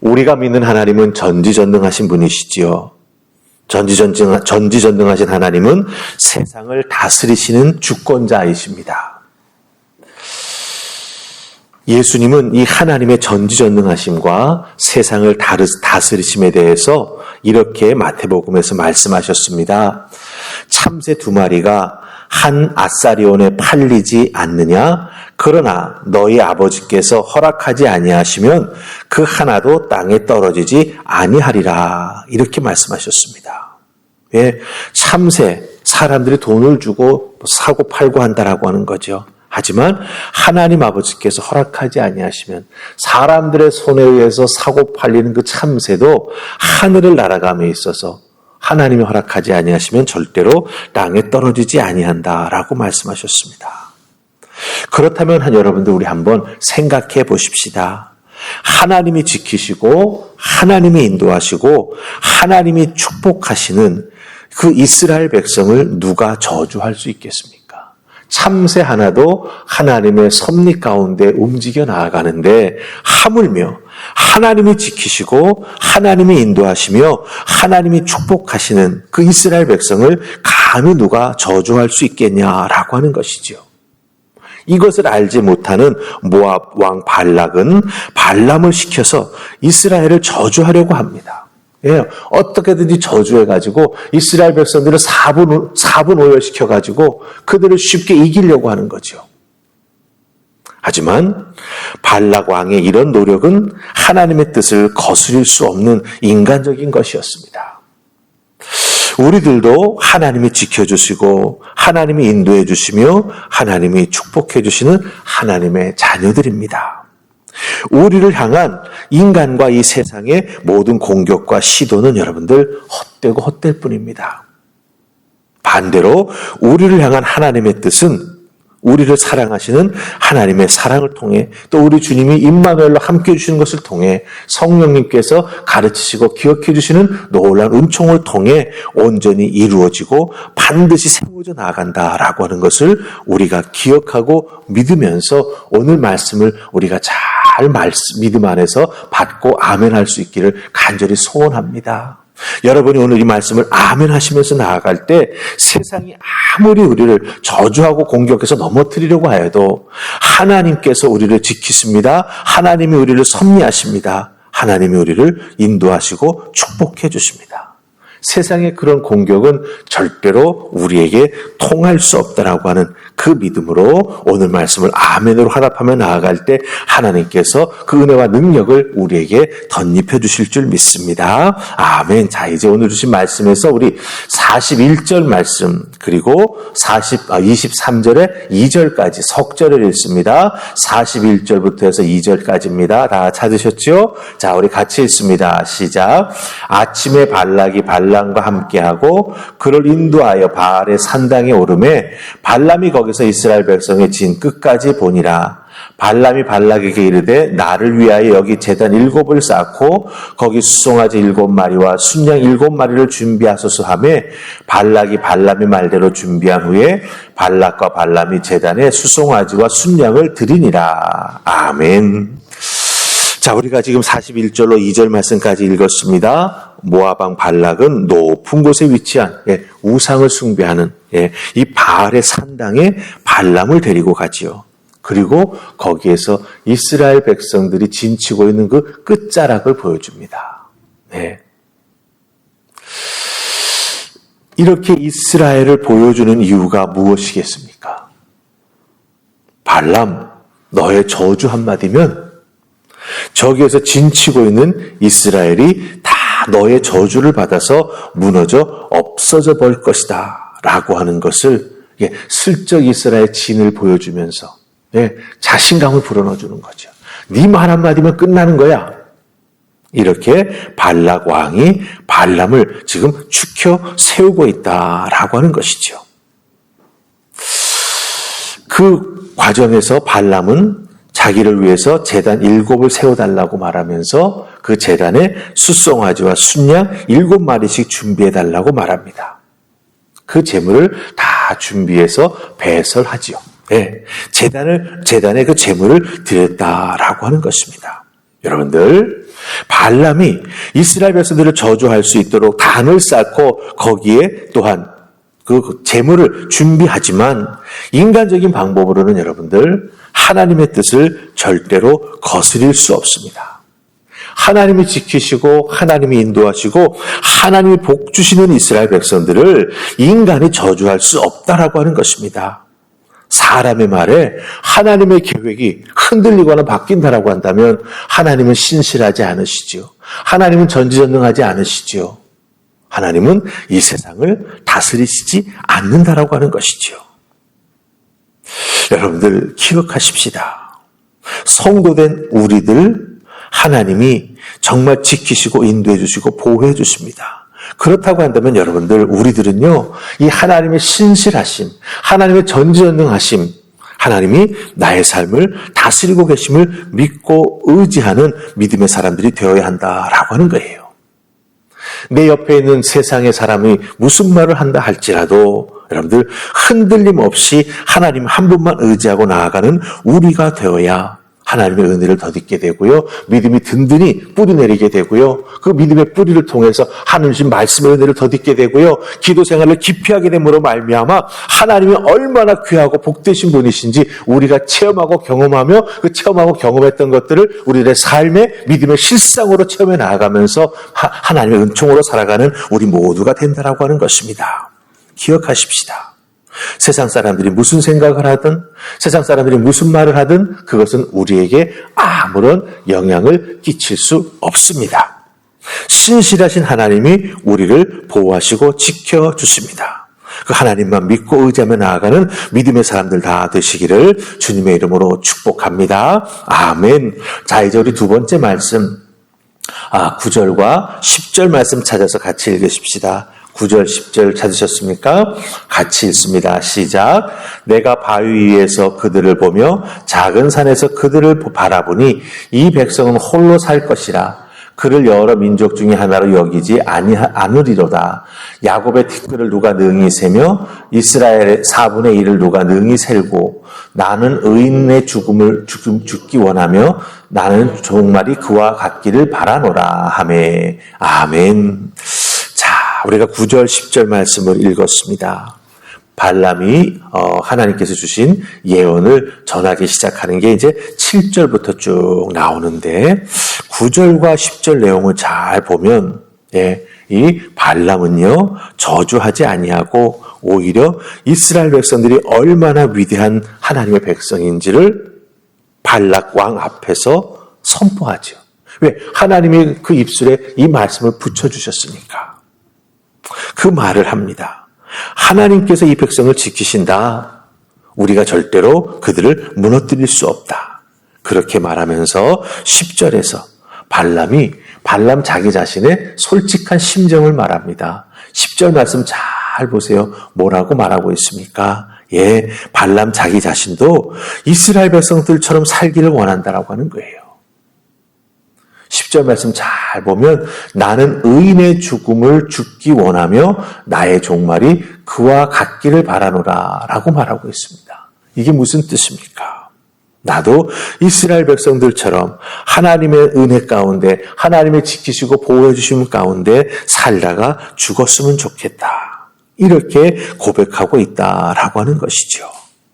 우리가 믿는 하나님은 전지전능하신 분이시지요. 전지전능하신 하나님은 세상을 다스리시는 주권자이십니다. 예수님은 이 하나님의 전지전능하심과 세상을 다스리심에 대해서 이렇게 마태복음에서 말씀하셨습니다. 참새 2마리가 한 아사리온에 팔리지 않느냐? 그러나 너희 아버지께서 허락하지 아니하시면 그 하나도 땅에 떨어지지 아니하리라. 이렇게 말씀하셨습니다. 왜? 참새, 사람들이 돈을 주고 사고 팔고 한다라고 하는 거죠. 하지만 하나님 아버지께서 허락하지 아니하시면 사람들의 손에 의해서 사고 팔리는 그 참새도 하늘을 날아감에 있어서 하나님이 허락하지 아니하시면 절대로 땅에 떨어지지 아니한다라고 말씀하셨습니다. 그렇다면 여러분들 우리 한번 생각해 보십시다. 하나님이 지키시고 하나님이 인도하시고 하나님이 축복하시는 그 이스라엘 백성을 누가 저주할 수 있겠습니까? 참새 하나도 하나님의 섭리 가운데 움직여 나아가는데 하물며 하나님이 지키시고 하나님이 인도하시며 하나님이 축복하시는 그 이스라엘 백성을 감히 누가 저주할 수 있겠냐라고 하는 것이죠. 이것을 알지 못하는 모압 왕 발락은 발람을 시켜서 이스라엘을 저주하려고 합니다. 예, 어떻게든지 저주해가지고 이스라엘 백성들을 4분 오열시켜가지고 그들을 쉽게 이기려고 하는 거죠. 하지만 발락 왕의 이런 노력은 하나님의 뜻을 거스릴 수 없는 인간적인 것이었습니다. 우리들도 하나님이 지켜주시고 하나님이 인도해 주시며 하나님이 축복해 주시는 하나님의 자녀들입니다. 우리를 향한 인간과 이 세상의 모든 공격과 시도는 여러분들 헛되고 헛될 뿐입니다. 반대로 우리를 향한 하나님의 뜻은 우리를 사랑하시는 하나님의 사랑을 통해 또 우리 주님이 임마누엘로 함께해 주시는 것을 통해 성령님께서 가르치시고 기억해 주시는 놀라운 은총을 통해 온전히 이루어지고 반드시 세워져 나아간다라고 하는 것을 우리가 기억하고 믿으면서 오늘 말씀을 우리가 잘 믿음 안에서 받고 아멘할 수 있기를 간절히 소원합니다. 여러분이 오늘 이 말씀을 아멘 하시면서 나아갈 때 세상이 아무리 우리를 저주하고 공격해서 넘어뜨리려고 하여도 하나님께서 우리를 지키십니다. 하나님이 우리를 섭리하십니다. 하나님이 우리를 인도하시고 축복해 주십니다. 세상의 그런 공격은 절대로 우리에게 통할 수 없다라고 하는 그 믿음으로 오늘 말씀을 아멘으로 화답하며 나아갈 때 하나님께서 그 은혜와 능력을 우리에게 덧입혀 주실 줄 믿습니다. 아멘. 자, 이제 오늘 주신 말씀에서 우리 41절 말씀 그리고 23절에 2절까지 석절을 읽습니다. 41절부터 해서 2절까지입니다. 다 찾으셨죠? 자, 우리 같이 읽습니다. 시작. 아침에 발람과 함께하고 그를 인도하여 바알의 산당에 오르매 발람이 거기서 이스라엘 백성의 진 끝까지 보니라. 발람이 발락에게 이르되 나를 위하여 여기 제단 7을 쌓고 거기 수송아지 7마리와 순양 7마리를 준비하소서 하며 발락이 발람의 말대로 준비한 후에 발락과 발람이 제단에 수송아지와 순양을 드리니라. 아멘. 자, 우리가 지금 41절로 2절 말씀까지 읽었습니다. 모압왕 발락은 높은 곳에 위치한 우상을 숭배하는 이 바알의 산당에 발람을 데리고 가지요. 그리고 거기에서 이스라엘 백성들이 진치고 있는 그 끝자락을 보여줍니다. 이렇게 이스라엘을 보여주는 이유가 무엇이겠습니까? 발람, 너의 저주 한마디면 저기에서 진치고 있는 이스라엘이 다 너의 저주를 받아서 무너져 없어져 버릴 것이다 라고 하는 것을 슬쩍 이스라엘 진을 보여주면서 자신감을 불어넣어주는 거죠. 네 말 한마디면 끝나는 거야. 이렇게 발락 왕이 발람을 지금 추켜 세우고 있다라고 하는 것이죠. 그 과정에서 발람은 자기를 위해서 제단 7을 세워달라고 말하면서 그 제단에 수송아지와 순양 7마리씩 준비해달라고 말합니다. 그 제물을 다 준비해서 배설하지요. 제단에 그 제물을 드렸다라고 하는 것입니다. 여러분들, 발람이 이스라엘 백성들을 저주할 수 있도록 단을 쌓고 거기에 또한 그 재물을 준비하지만 인간적인 방법으로는 여러분들 하나님의 뜻을 절대로 거스릴 수 없습니다. 하나님이 지키시고 하나님이 인도하시고 하나님이 복 주시는 이스라엘 백성들을 인간이 저주할 수 없다라고 하는 것입니다. 사람의 말에 하나님의 계획이 흔들리거나 바뀐다라고 한다면 하나님은 신실하지 않으시지요. 하나님은 전지전능하지 않으시지요. 하나님은 이 세상을 다스리시지 않는다라고 하는 것이지요. 여러분들 기억하십시다. 성도된 우리들 하나님이 정말 지키시고 인도해 주시고 보호해 주십니다. 그렇다고 한다면 여러분들 우리들은요, 이 하나님의 신실하심, 하나님의 전지전능하심, 하나님이 나의 삶을 다스리고 계심을 믿고 의지하는 믿음의 사람들이 되어야 한다라고 하는 거예요. 내 옆에 있는 세상의 사람이 무슨 말을 한다 할지라도 여러분들 흔들림 없이 하나님 한 분만 의지하고 나아가는 우리가 되어야 하나님의 은혜를 덧입게 되고요. 믿음이 든든히 뿌리내리게 되고요. 그 믿음의 뿌리를 통해서 하나님 말씀의 은혜를 덧입게 되고요. 기도 생활을 깊이 하게 됨으로 말미암아 하나님이 얼마나 귀하고 복되신 분이신지 우리가 체험하고 경험하며 그 체험하고 경험했던 것들을 우리들의 삶의 믿음의 실상으로 체험해 나아가면서 하나님의 은총으로 살아가는 우리 모두가 된다라고 하는 것입니다. 기억하십시다. 세상 사람들이 무슨 생각을 하든 세상 사람들이 무슨 말을 하든 그것은 우리에게 아무런 영향을 끼칠 수 없습니다. 신실하신 하나님이 우리를 보호하시고 지켜주십니다. 그 하나님만 믿고 의지하며 나아가는 믿음의 사람들 다 되시기를 주님의 이름으로 축복합니다. 아멘. 자, 이제 우리 두 번째 말씀 9절과 10절 말씀 찾아서 같이 읽으십시다. 9절, 10절 찾으셨습니까? 같이 읽습니다. 시작. 내가 바위 위에서 그들을 보며 작은 산에서 그들을 바라보니 이 백성은 홀로 살 것이라. 그를 여러 민족 중에 하나로 여기지 않으리로다. 야곱의 티끌을 누가 능히 세며 이스라엘의 4분의 1을 누가 능히 셀고 나는 의인의 죽기 원하며 나는 종말이 그와 같기를 바라노라 하매. 아멘. 우리가 9절, 10절 말씀을 읽었습니다. 발람이 하나님께서 주신 예언을 전하기 시작하는 게 이제 7절부터 쭉 나오는데 9절과 10절 내용을 잘 보면 이 발람은요 저주하지 아니하고 오히려 이스라엘 백성들이 얼마나 위대한 하나님의 백성인지를 발락 왕 앞에서 선포하죠. 왜? 하나님이 그 입술에 이 말씀을 붙여주셨으니까. 그 말을 합니다. 하나님께서 이 백성을 지키신다. 우리가 절대로 그들을 무너뜨릴 수 없다. 그렇게 말하면서 10절에서 발람 자기 자신의 솔직한 심정을 말합니다. 10절 말씀 잘 보세요. 뭐라고 말하고 있습니까? 발람 자기 자신도 이스라엘 백성들처럼 살기를 원한다라고 하는 거예요. 10절 말씀 잘 보면 나는 의인의 죽음을 죽기 원하며 나의 종말이 그와 같기를 바라노라 라고 말하고 있습니다. 이게 무슨 뜻입니까? 나도 이스라엘 백성들처럼 하나님의 은혜 가운데 하나님의 지키시고 보호해 주심 가운데 살다가 죽었으면 좋겠다. 이렇게 고백하고 있다라고 하는 것이죠.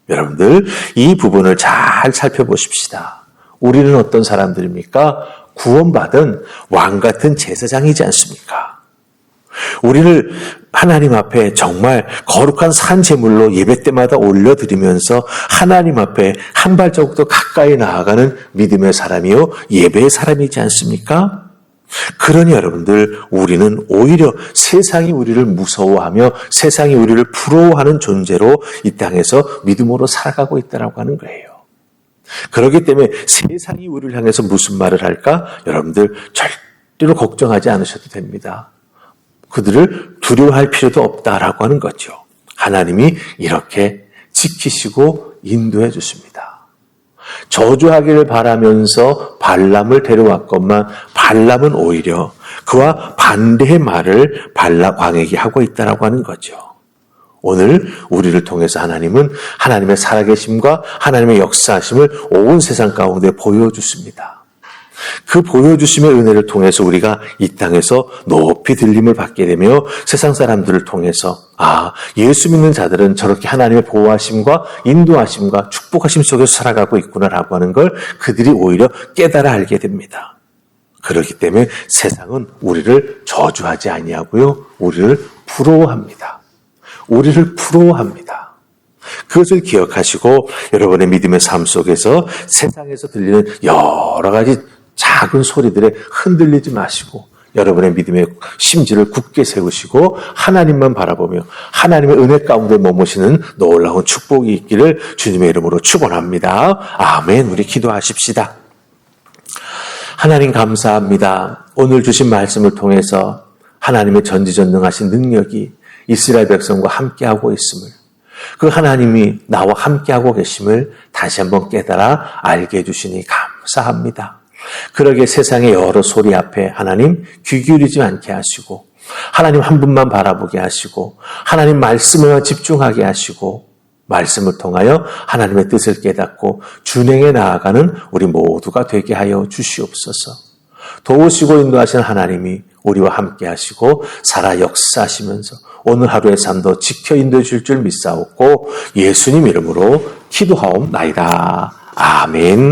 여러분들 이 부분을 잘 살펴보십시다. 우리는 어떤 사람들입니까? 구원받은 왕같은 제사장이지 않습니까? 우리를 하나님 앞에 정말 거룩한 산제물로 예배 때마다 올려드리면서 하나님 앞에 한 발자국 더 가까이 나아가는 믿음의 사람이요 예배의 사람이지 않습니까? 그러니 여러분들 우리는 오히려 세상이 우리를 무서워하며 세상이 우리를 부러워하는 존재로 이 땅에서 믿음으로 살아가고 있다고 하는 거예요. 그렇기 때문에 세상이 우리를 향해서 무슨 말을 할까? 여러분들 절대로 걱정하지 않으셔도 됩니다. 그들을 두려워할 필요도 없다라고 하는 거죠. 하나님이 이렇게 지키시고 인도해 주십니다. 저주하기를 바라면서 발람을 데려왔건만 발람은 오히려 그와 반대의 말을 발람 왕에게 하고 있다라고 하는 거죠. 오늘 우리를 통해서 하나님은 하나님의 살아계심과 하나님의 역사하심을 온 세상 가운데 보여주십니다. 그 보여주심의 은혜를 통해서 우리가 이 땅에서 높이 들림을 받게 되며 세상 사람들을 통해서 예수 믿는 자들은 저렇게 하나님의 보호하심과 인도하심과 축복하심 속에서 살아가고 있구나라고 하는 걸 그들이 오히려 깨달아 알게 됩니다. 그렇기 때문에 세상은 우리를 저주하지 아니하고요. 우리를 부러워합니다. 우리를 부러워합니다. 그것을 기억하시고 여러분의 믿음의 삶 속에서 세상에서 들리는 여러 가지 작은 소리들에 흔들리지 마시고 여러분의 믿음의 심지를 굳게 세우시고 하나님만 바라보며 하나님의 은혜 가운데 머무시는 놀라운 축복이 있기를 주님의 이름으로 축원합니다. 아멘. 우리 기도하십시다. 하나님 감사합니다. 오늘 주신 말씀을 통해서 하나님의 전지전능하신 능력이 이스라엘 백성과 함께하고 있음을, 그 하나님이 나와 함께하고 계심을 다시 한번 깨달아 알게 해주시니 감사합니다. 그러게 세상의 여러 소리 앞에 하나님 귀 기울이지 않게 하시고 하나님 한 분만 바라보게 하시고 하나님 말씀에 집중하게 하시고 말씀을 통하여 하나님의 뜻을 깨닫고 준행에 나아가는 우리 모두가 되게 하여 주시옵소서. 도우시고 인도하시는 하나님이 우리와 함께 하시고 살아 역사하시면서 오늘 하루의 삶도 지켜 인도해 줄 줄 믿사옵고 예수님 이름으로 기도하옵나이다. 아멘.